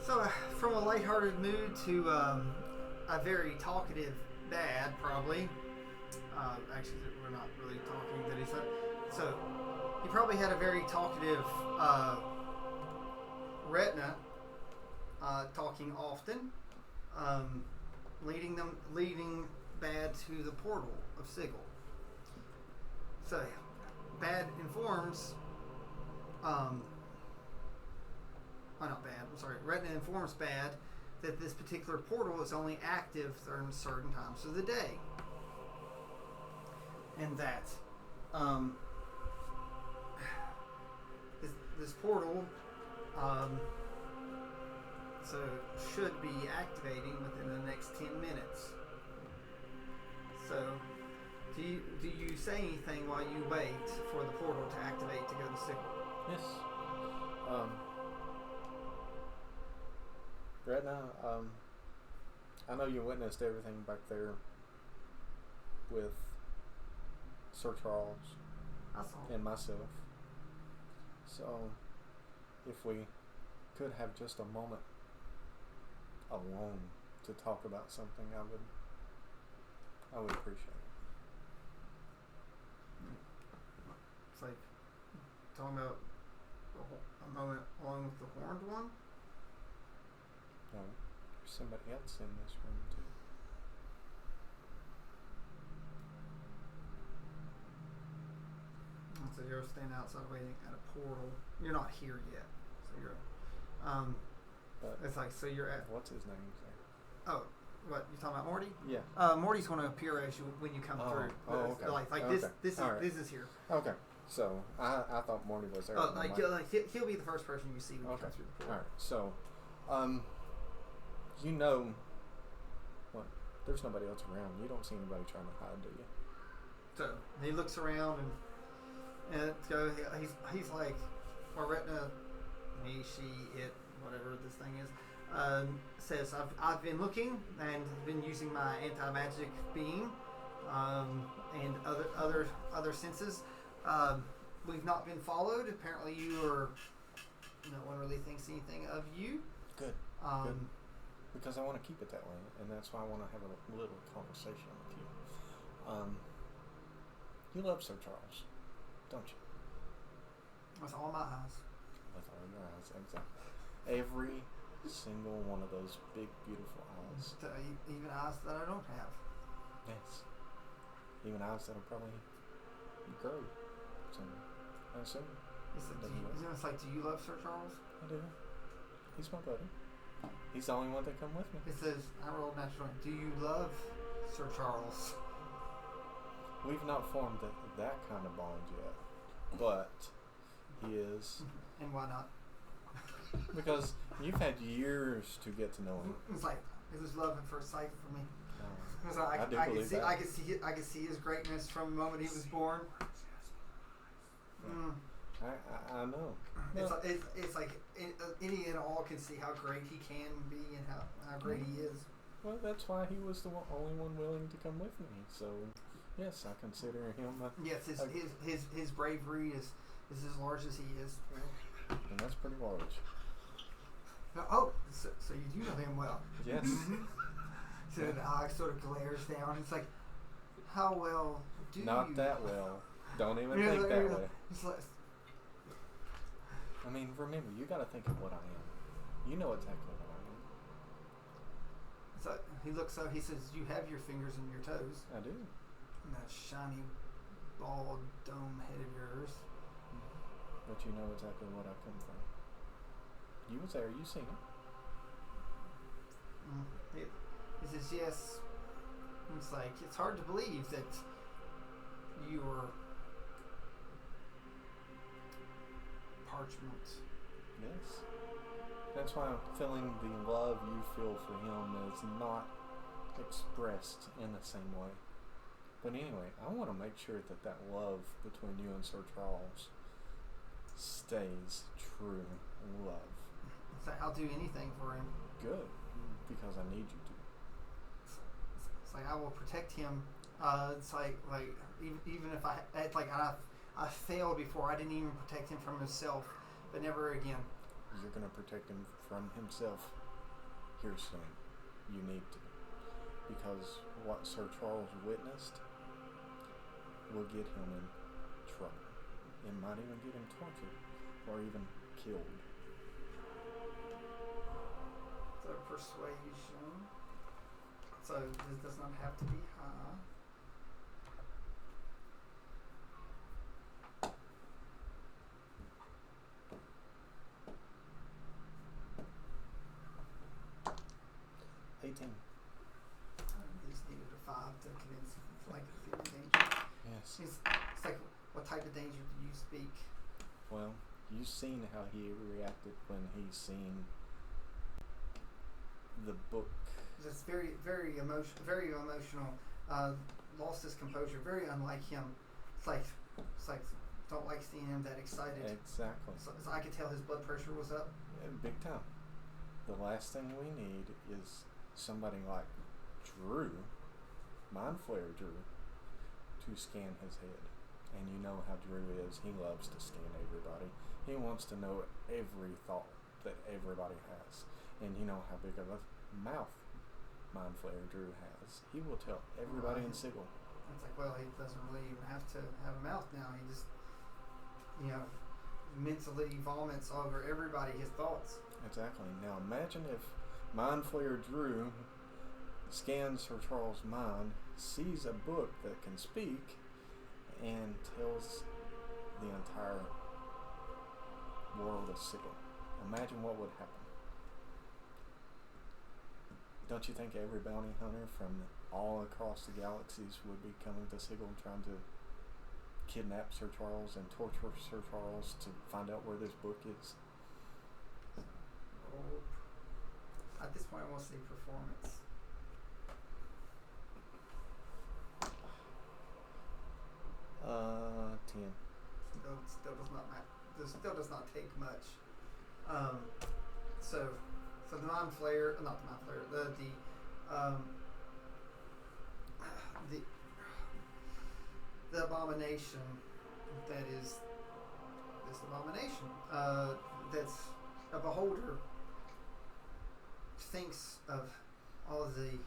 So, from a lighthearted mood to a very talkative dad, probably. Actually, we're not really talking. That he said. So, he probably had a very talkative retina, talking often, leading Bad to the portal of Sigil. So, Bad informs. Not Bad. I'm sorry. Retina informs Bad that this particular portal is only active during certain times of the day, and that this portal so should be activating within the next 10 minutes. So, do you say anything while you wait for the portal to activate to go to Sigil? Yes. Right now, I know you witnessed everything back there with Sir Charles and myself. So, if we could have just a moment alone to talk about something, I would appreciate it. It's like talking about a moment along with the horned one. No, there's somebody else in this room too. So you're standing outside waiting at a portal. You're not here yet. So you're but it's like, so you're at, what's his name? oh, what, you talking about Morty? Yeah. Morty's going to appear as you when you come through. Okay. Like okay. this is here. Okay. So I thought Morty was there. Oh, he'll be the first person you see when you come through the portal. All right. So, what? There's nobody else around. You don't see anybody trying to hide, do you? So he looks around and he's like, or Retina, he, she, it, whatever this thing is, says I've been looking and been using my anti-magic being and other senses. We've not been followed. Apparently, no one really thinks anything of you. Good. Good. Because I want to keep it that way, and that's why I want to have a little conversation with you. You love Sir Charles, don't you? With all my eyes. With all your eyes, exactly. Every single one of those big, beautiful eyes. Even eyes that I don't have. Yes. Even eyes that are probably grow. So, I assume. It's like, do you love Sir Charles? I do. He's my brother. He's the only one that come with me. It says, I rolled natural. Do you love Sir Charles? We've not formed that kind of bond yet, but he is. And why not? Because you've had years to get to know him. It's like, it was love at first sight for me. I do believe that. I could see his greatness from the moment he was born. I know. It's like any and all can see how great he can be and how great he is. Well, that's why he was the only one willing to come with me. So, yes, I consider him. Yes, his bravery is as large as he is. And that's pretty large. Oh, so you do know him well. Yes. So the eye sort of glares down. It's like, how well do Not you? that well. Don't even think that way. It's like, I mean, remember, you got to think of what I am. You know exactly what I am. so he looks up. He says, "You have your fingers and your toes." I do. And that shiny, bald dome head of yours. But you know exactly what I come from. You was there. You seen it. He says, "Yes." It's like, it's hard to believe that you were parchment. Yes. That's why I'm feeling the love you feel for him is not expressed in the same way. But anyway, I want to make sure that love between you and Sir Charles stays true love. It's like, I'll do anything for him. Good. Because I need you to. It's like, I will protect him. It's like even if I failed before, I didn't even protect him from himself, but never again. you're going to protect him from himself here soon. You need to. Because what Sir Charles witnessed will get him in trouble. It might even get him tortured or even killed. So persuasion. So this does not have to be high. He just needed a 5 to convince him like fear of danger. Yes. It's like, what type of danger do you speak? Well, you've seen how he reacted when he's seen the book. Just very, very emotional. Lost his composure. Very unlike him. It's like don't like seeing him that excited. Exactly. So I could tell his blood pressure was up. Big time. The last thing we need is somebody like Drew, Mind Flayer Drew, to scan his head. And you know how Drew is. He loves to scan everybody. He wants to know every thought that everybody has. And you know how big of a mouth Mind Flayer Drew has. He will tell everybody in Sigil. It's like, well, he doesn't really even have to have a mouth now. He just, mentally vomits over everybody his thoughts. Exactly. Now imagine if Mind Flayer Drew scans Sir Charles' mind, sees a book that can speak, and tells the entire world of Sigil. Imagine what would happen. Don't you think every bounty hunter from all across the galaxies would be coming to Sigil trying to kidnap Sir Charles and torture Sir Charles to find out where this book is? Oh, at this point I want to see performance. Still does not take much. So the Mind Flayer, not the Mind Flayer, the abomination that is this abomination that's a beholder thinks of all the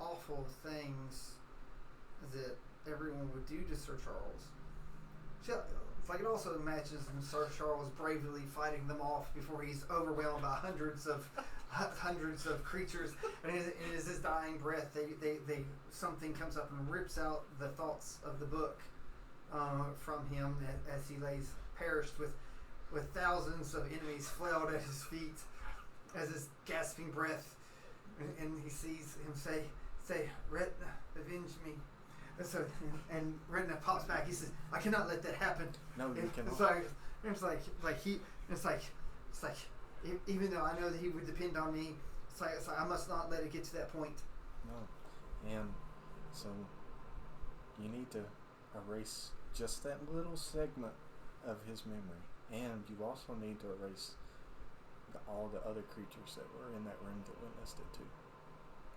awful things that everyone would do to Sir Charles. It's like it also imagines Sir Charles bravely fighting them off before he's overwhelmed by hundreds of creatures, and in his dying breath, something comes up and rips out the thoughts of the book from him as he lays perished with thousands of enemies flailed at his feet, as his gasping breath, and he sees him say, "Retna, avenge me." And Retna pops back. He says, "I cannot let that happen." No, you cannot. It's like even though I know that he would depend on me, it's like I must not let it get to that point. No, and so you need to erase just that little segment of his memory, and you also need to erase all the other creatures that were in that room that witnessed it too,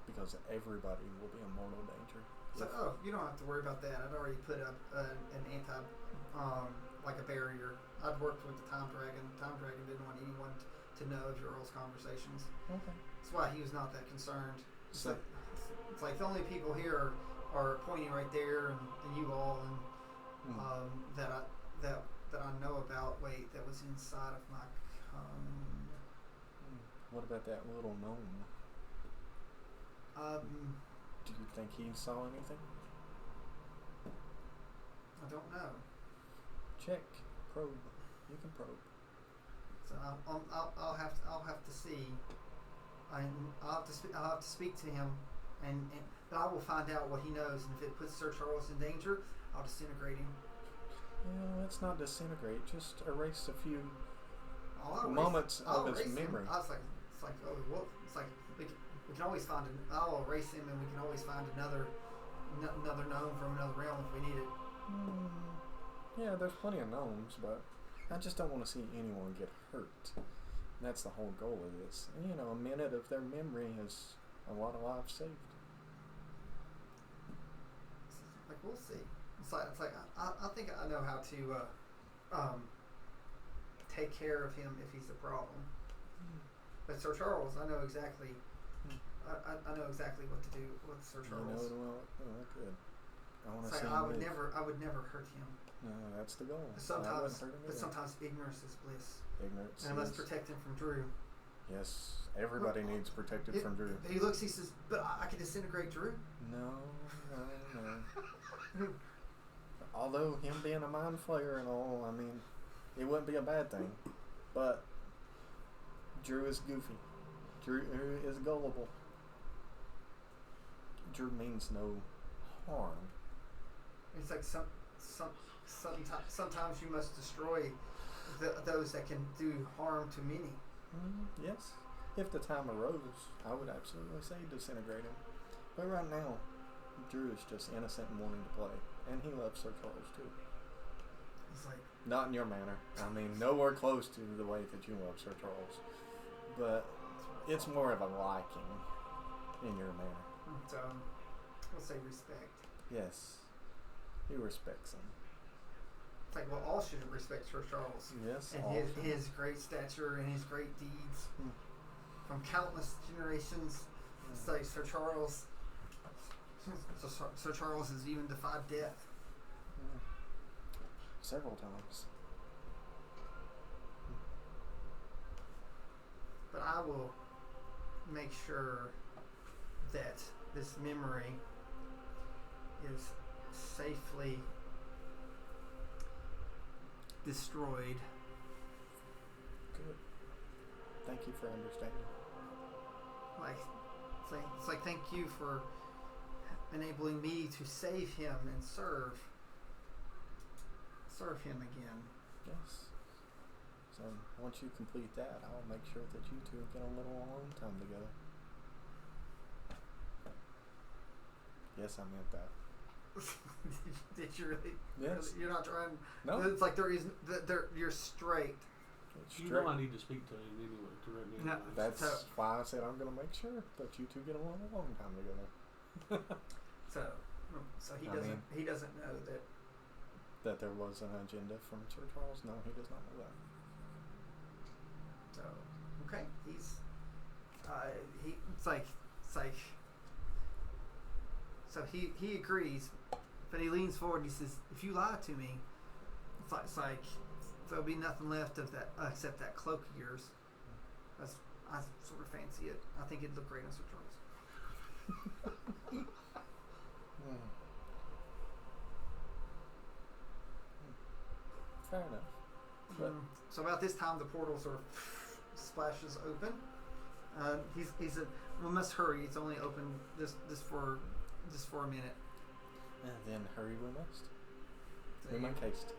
because everybody will be in mortal danger. So, you don't have to worry about that. I'd already put up an like a barrier. I'd worked with the Time Dragon. The Time Dragon didn't want anyone to know of your Earl's conversations. Okay. That's why he was not that concerned. It's like the only people here are pointing right there, and you all, and that I know about. Wait, that was inside of my cone. What about that little gnome? Do you think he saw anything? I don't know. Check, probe. You can probe. So I'll have to see. I'll have to speak to him, but I will find out what he knows. And if it puts Sir Charles in danger, I'll disintegrate him. Yeah, let's not disintegrate. Just erase a few moments of his memory. It's like we can always find I'll erase him, and we can always find another gnome from another realm if we need it. Yeah, there's plenty of gnomes, but I just don't want to see anyone get hurt. And that's the whole goal of this. And, a minute of their memory is a lot of lives saved. Like, we'll see. It's like I think I know how to take care of him if he's a problem. But Sir Charles, I know exactly. I know exactly what to do with Sir Charles. You know, well, good. I want to see. I would never hurt him. No, that's the goal. Sometimes ignorance is bliss. Ignorance. And let's protect him from Drew. Yes, everybody needs protected from Drew. He looks. He says, "But I can disintegrate Drew." No. Although him being a mind flayer and all, I mean, it wouldn't be a bad thing. But Drew is goofy. Drew is gullible. Drew means no harm. It's like sometimes you must destroy those that can do harm to many. Yes. If the time arose, I would absolutely say disintegrate him. But right now, Drew is just innocent and wanting to play. And he loves Sir Charles too. It's like... Not in your manner. I mean, nowhere close to the way that you love Sir Charles. But it's more of a liking in your manner. So, we'll say respect. Yes. He respects him. It's like, well, all should respect Sir Charles. Yes, and his great stature and his great deeds from countless generations. It's like Sir Charles has even defied death. Several times. But I will make sure that this memory is safely destroyed. Good. Thank you for understanding. It's like thank you for enabling me to save him and serve him again. Yes. So once you complete that, I'll make sure that you two get a little alone time together. Yes, I meant that. Did you really? Yes. You're not trying. No. It's like you're straight. You know I need to speak to him anyway to write me. No, that's why I said I'm going to make sure that you two get along a long time together. So he doesn't know that there was an agenda from Sir Charles. No, he does not know that. So okay, so he agrees, but he leans forward and he says, "If you lie to me, it's like there'll be nothing left of that except that cloak of yours." I sort of fancy it. I think it'd look great on Sir Charles. Fair enough. So about this time, the portal sort of splashes open. We must hurry. It's only open just for a minute. And then hurry we must. We make haste.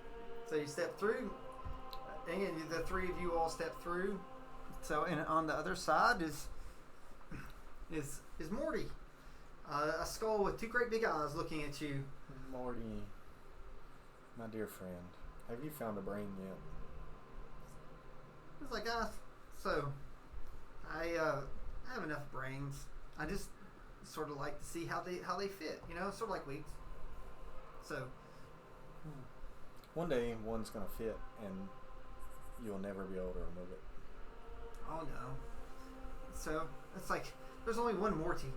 So you step through. Again, the three of you all step through. So and on the other side is Morty. A skull with two great big eyes looking at you. Morty, my dear friend, have you found a brain yet? It's like, so I have enough brains. I just sort of like to see how they fit, sort of like weeks. So one day one's gonna fit, and you'll never be able to remove it. Oh no! So it's like there's only one Morty.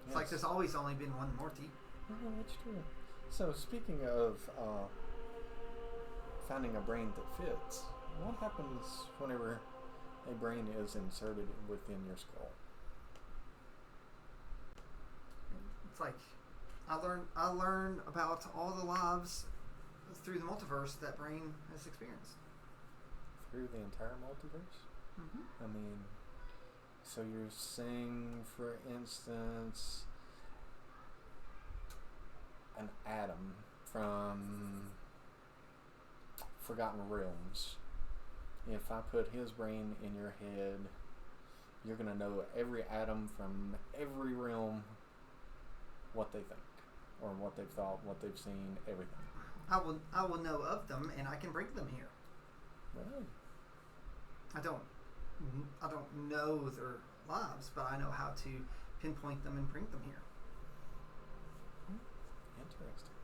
It's like there's always only been one Morty. Oh, that's true. So speaking of finding a brain that fits, what happens whenever a brain is inserted within your skull? It's like I learn about all the lives through the multiverse that brain has experienced. Through the entire multiverse? Mm-hmm. I mean, so you're saying, for instance, an atom from Forgotten Realms. If I put his brain in your head, you're going to know every atom from every realm, what they think, or what they've thought, what they've seen, everything. I will know of them, and I can bring them here. Right. I don't know their lives, but I know how to pinpoint them and bring them here. Interesting.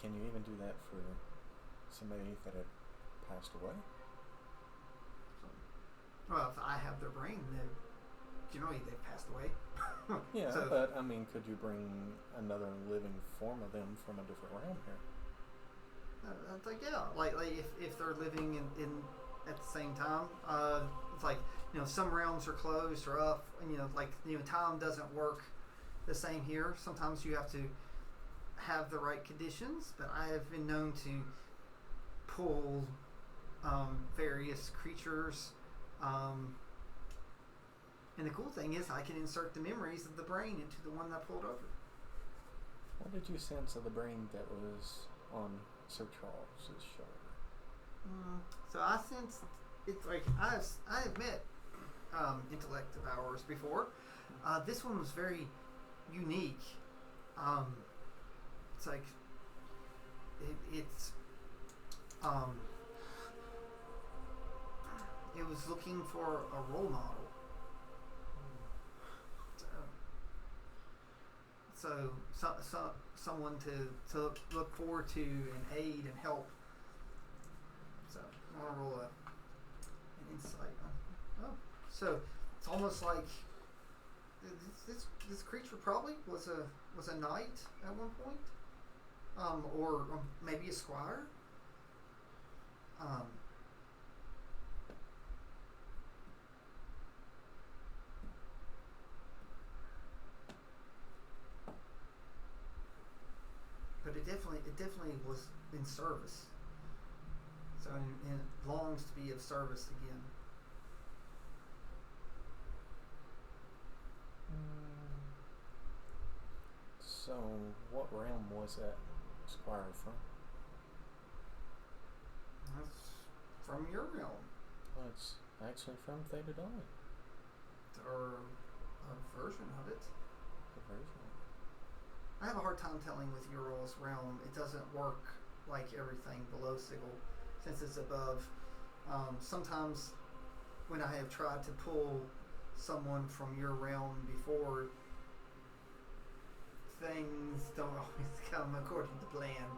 can you even do that for somebody that had passed away? Well, if I have their brain, then generally they've passed away. Yeah, So, but I mean, could you bring another living form of them from a different realm here? it's like, yeah, like if they're living in at the same time, it's like, some realms are closed or up, and time doesn't work the same here. Sometimes you have to have the right conditions, but I have been known to pull various creatures, and the cool thing is I can insert the memories of the brain into the one that pulled over. What did you sense of the brain that was on Sir Charles's shoulder? So I sense it's like I have met intellect of ours before. This one was very unique. It's like it was looking for a role model. So someone to look forward to and aid and help. So I want to roll an insight. So it's almost like this creature probably was a knight at one point, or maybe a squire. But it definitely was in service. So and it longs to be of service again. So, what realm was that squire from? That's from your realm. Well, it's actually from Thetadolyon. Or a version of it. A version. I have a hard time telling with Ural's realm. It doesn't work like everything below Sigil, since it's above. Sometimes when I have tried to pull someone from your realm before, things don't always come according to plan.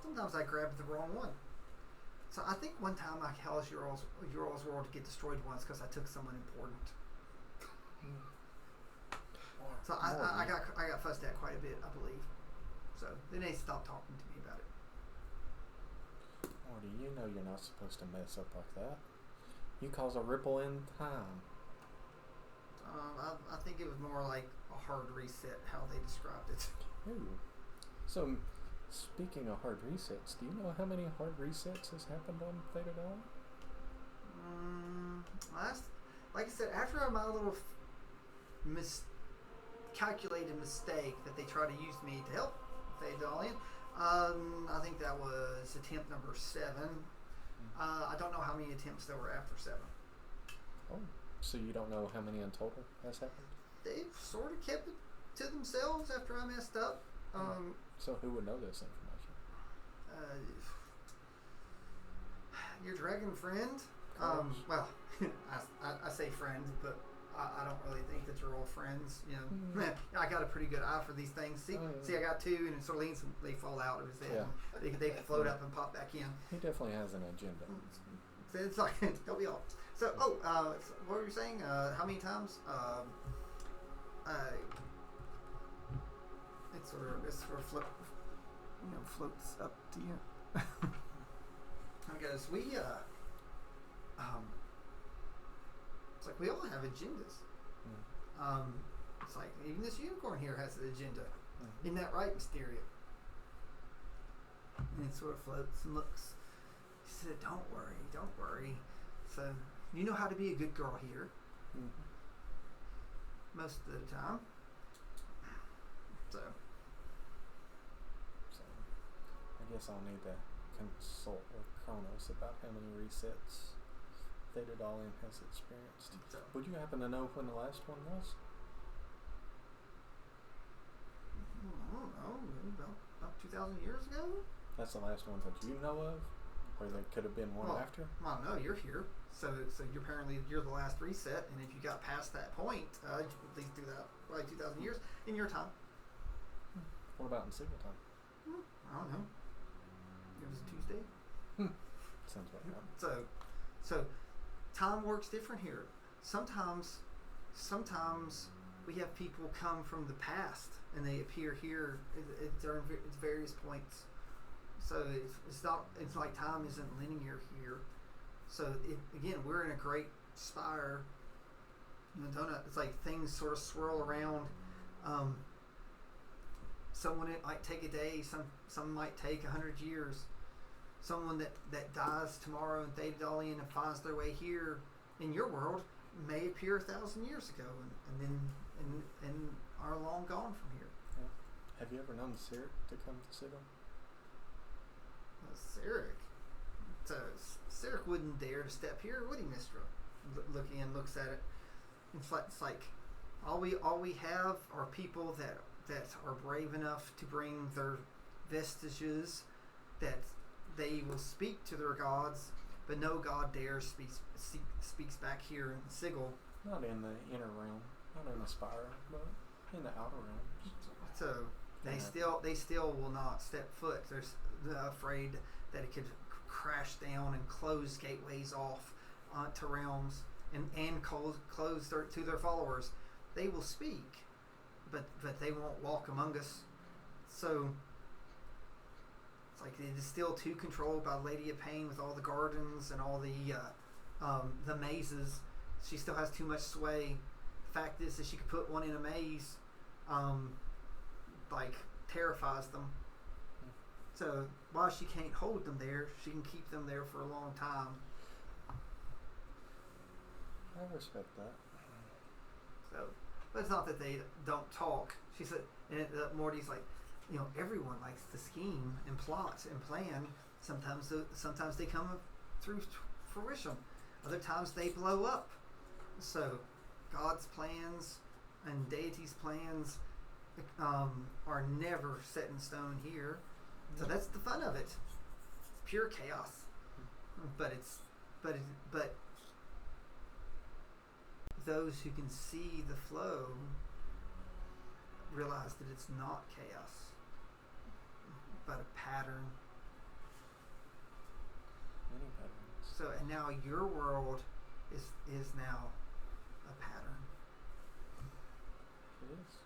Sometimes I grab the wrong one. So I think one time I caused Ural's world to get destroyed once because I took someone important. So I got fussed at quite a bit, I believe. So then they stopped talking to me about it. Morty, you know you're not supposed to mess up like that. You cause a ripple in time. I think it was more like a hard reset, how they described it. Ooh. So, speaking of hard resets, do you know how many hard resets has happened on Thetadolyon? Like I said, after my little calculated mistake that they tried to use me to help Thetadolyon, I think that was attempt number 7. I don't know how many attempts there were after 7. Oh, so you don't know how many in total has happened? They've sort of kept it to themselves after I messed up. So who would know this information? Your dragon friend. Well, I say friend, but I don't really think that you're all friends. I got a pretty good eye for these things. See, I got 2, and it sort of leans, they fall out of his head. Yeah. They float up and pop back in. He definitely has an agenda. It's like, don't be all. So, what were you saying? How many times? It sort of floats up to you. Because it's like we all have agendas. It's like even this unicorn here has an agenda. Isn't that right, Mysteria? And it sort of floats and looks. He said, "Don't worry. So you know how to be a good girl here. Most of the time. So I guess I'll need to consult with Kronos about how many resets Thetadolyon has experienced. So, would you happen to know when the last one was? I don't know, maybe about 2,000 years ago? That's the last one that you know of? Or there could have been one after? Well, no, you're here. So you're the last reset, and if you got past that point, at least do that like 2,000 years in your time. What about in Sigil time? I don't know. It was a Tuesday. Sounds about right. So time works different here. Sometimes we have people come from the past and they appear here during various points. So it's like time isn't linear here. So again, we're in a great spire. Donut. It's like things sort of swirl around. Someone, it might take a day. Some might take 100 years. Someone that dies tomorrow in Thetadolyon and finds their way here in your world may appear 1,000 years ago and then are long gone from here. Yeah. Have you ever known Sirik to come to Sigil? Sirik? Sirik wouldn't dare to step here, would he, Mistra? Looks at it. It's like all we have are people that are brave enough to bring their vestiges, that they will speak to their gods, but no god dares speaks back here in Sigil. Not in the inner realm, not in the spire, but in the outer realms. So they still will not step foot. They're afraid that it could crash down and close gateways off to realms and close to their followers. They will speak, but they won't walk among us. So it's like it is still too controlled by Lady of Pain with all the gardens and all the mazes. She still has too much sway. The fact is that she could put one in a maze, terrifies them. So while she can't hold them there, she can keep them there for a long time. I respect that. So, but it's not that they don't talk. She said, and Morty's like, everyone likes to scheme and plot and plan. Sometimes they come through fruition. Other times they blow up. So, God's plans and deity's plans are never set in stone here. So that's the fun of it. It's pure chaos. But those who can see the flow realize that it's not chaos, but a pattern. Many patterns. So, and now your world is now a pattern. It is.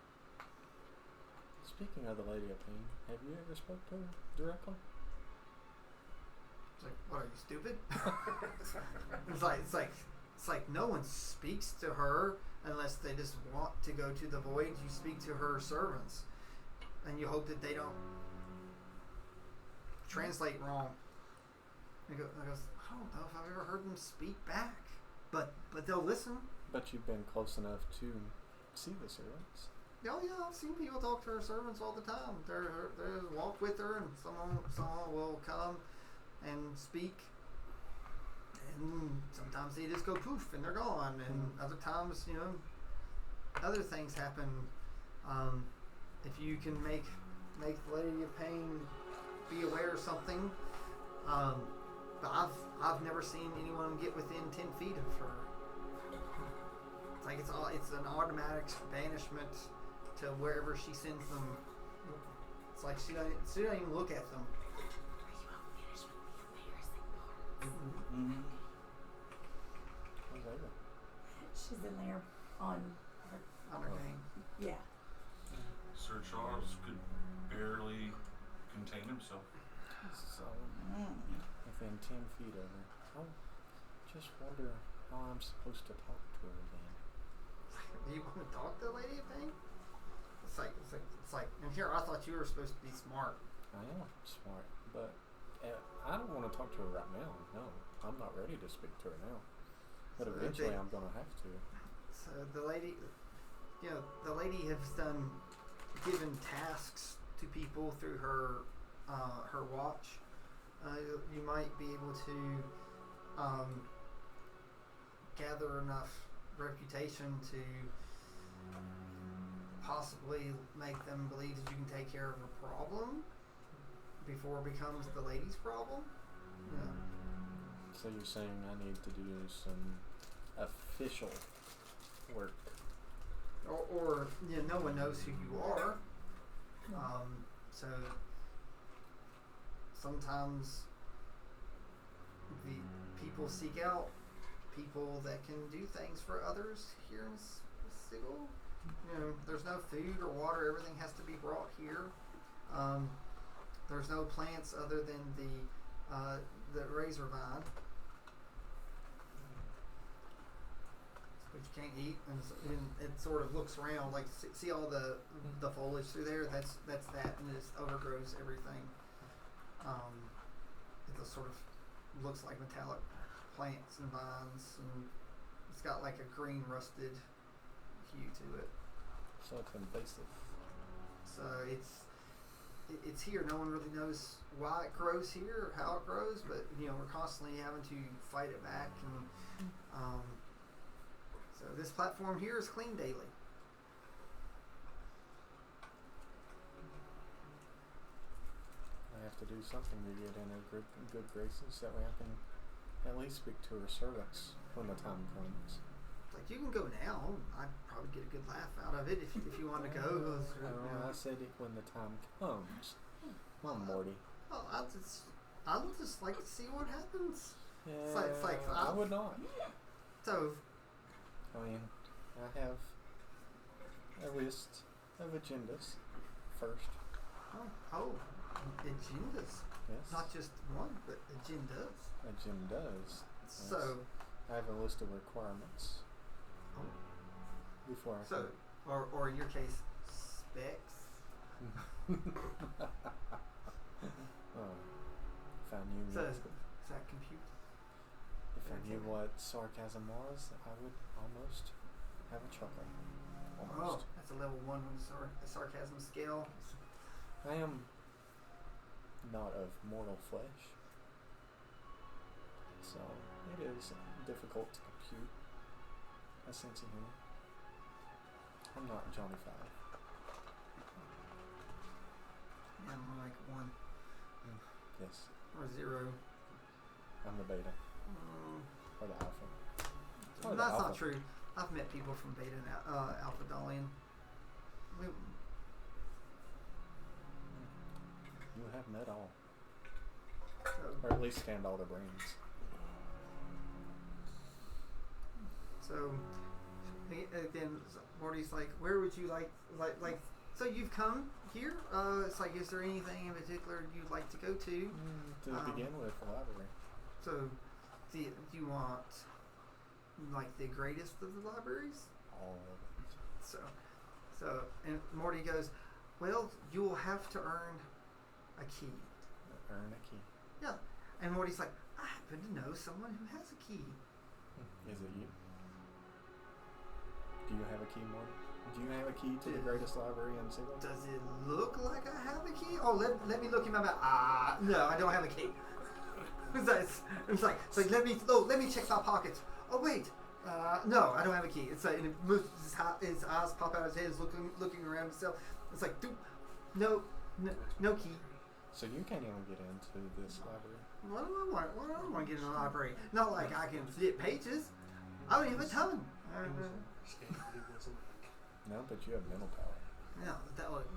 Speaking of the Lady of Pain, have you ever spoke to her directly? It's like, what are you, stupid? It's like no one speaks to her unless they just want to go to the void. You speak to her servants, and you hope that they don't translate wrong. I goes, I don't know if I've ever heard them speak back, but they'll listen. But you've been close enough to see the servants. Oh yeah, I've seen people talk to her servants all the time. They walk with her, and someone will come and speak. And sometimes they just go poof and they're gone, and other times, other things happen. If you can make the Lady of Pain be aware of something, but I've never seen anyone get within 10 feet of her. It's like it's an automatic banishment to wherever she sends them. It's like she don't even look at them. Mm-hmm. She's in there on her game. Yeah. Sir Charles could barely contain himself. So, within 10 feet of her. I just wonder how I'm supposed to talk to her then. Do you want to talk to the Lady of Pain? It's like, and here I thought you were supposed to be smart. I am smart, but I don't want to talk to her right now. No, I'm not ready to speak to her now. But eventually I'm going to have to. So the lady has given tasks to people through her watch. You might be able to gather enough reputation to possibly make them believe that you can take care of a problem before it becomes the lady's problem. Yeah. So you're saying I need to do some official work. Or no one knows who you are. So sometimes the people seek out people that can do things for others here in Sigil. There's no food or water. Everything has to be brought here. There's no plants other than the razor vine, which you can't eat, and it sort of looks around like see all the foliage through there. That's that, and it overgrows everything. It just sort of looks like metallic plants and vines, and it's got like a green rusted hue to it. So it's invasive. So it's here. No one really knows why it grows here or how it grows, but we're constantly having to fight it back, and so this platform here is cleaned daily. I have to do something to get in her good graces. That way I can at least speak to her servants when the time comes. Like, you can go now. I'd probably get a good laugh out of it if you want to go. I said it when the time comes. Come on, Morty. Well, I would just like to see what happens. Yeah, It's like I would not. So, I mean, I have a list of agendas first. oh, agendas. Yes. Not just one, but agendas. Agendas. So, Yes. I have a list of requirements before I so, or in your case, specs. If I knew So, is that compute? if I knew what sarcasm was, I would almost have a chuckle. Almost. Oh, that's a level 1 on the sarcasm scale. I am not of mortal flesh, so it is difficult to compute a sense of humor. I'm not Johnny Five. Yeah, more like 1 Yes, or 0. I'm the beta or the alpha. Or the That's alpha. not true. I've met people from Beta and Thetadolyon. You have met all, So, or at least scanned all their brains. So again, Morty's like, where would you like? So you've come here. It's like, is there anything in particular you'd like to go to? To begin with, the library. So, do you want like the greatest of the libraries? All of it. So, and Morty goes, well, you will have to earn a key. Earn a key. Yeah, and Morty's like, I happen to know someone who has a key. Is it you? Do you have a key, Morty? Do you have a key to the greatest library in Sigil? Does it look like I have a key? Oh, let me look in my mouth. No, I don't have a key. It's like let me check my pockets. Oh wait, no, I don't have a key. It's like, and it moves, his eyes pop out of his head, looking around himself. It's like, dude, no key. So you can't even get into this library. What do I want to get in a library? Not like I can flip pages. I don't have a ton. No, but you have mental power.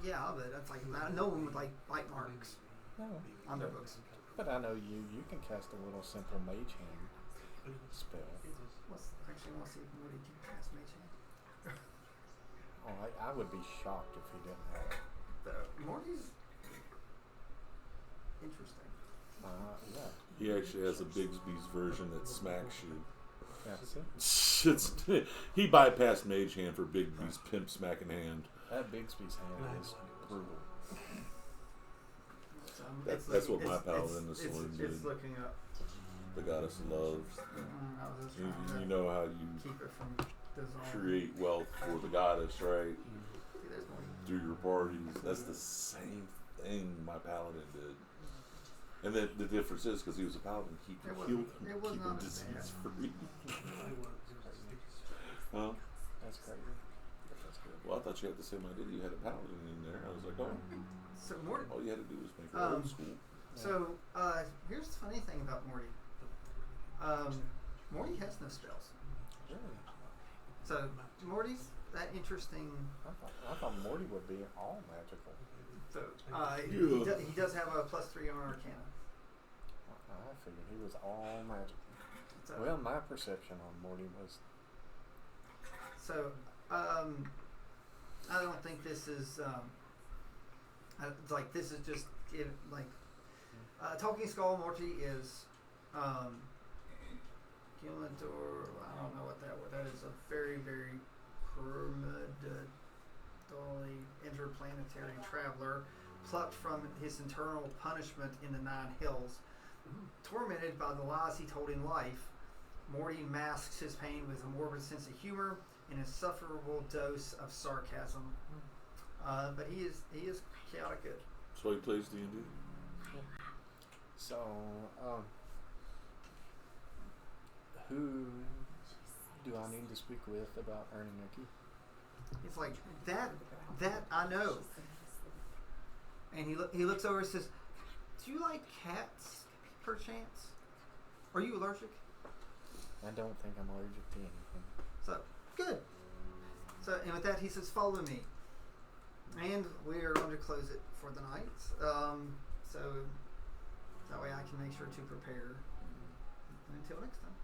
Yeah, but that's like no one would like bite marks No. on their books. But I know you can cast a little simple mage hand spell. Actually, I want to see what he can cast Mage Hand. Oh, I would be shocked if he didn't have it. Morty's interesting. Yeah. He actually has a Bigsby's version that smacks you. That's it. He bypassed Mage Hand for Bigsby's pimp smacking hand. That Bigsby's hand is brutal. That's what my paladin the sword did. It's looking up. The goddess of love. I was just trying You to know how you keep it from dissolving. create wealth for the goddess, right? See, there's more. Through your parties. That's the same thing my paladin did. And then the difference is because he was a paladin, he could heal them, it was keep not them as bad. disease free. Huh? That's crazy. That's good. Well, I thought you had the same idea. You had a paladin in there. I was like, oh, So Morty. all you had to do was make it old school. So here's the funny thing about Morty. Morty has no spells. Really? So Morty's that interesting. I thought Morty would be all magical. So he does have a +3 on Arcana. I figured he was all magical. So, Well, my perception on Morty was. So, I don't think this is. It's like this is just Talking Skull Morty is. Gilmador, I don't know what that was. That is a very, very interplanetary traveler, plucked from his eternal punishment in the Nine Hills. Tormented by the lies he told in life, Morty masks his pain with a morbid sense of humor and an insufferable dose of sarcasm. But he is chaotic good. So he plays D&D. So, who do I need to speak with about earning a key? He's like, that I know. And he looks over and says, do you like cats, perchance? Are you allergic? I don't think I'm allergic to anything. So, good. So, and with that, he says, follow me. And we are going to close it for the night. So, that way I can make sure to prepare. Until next time.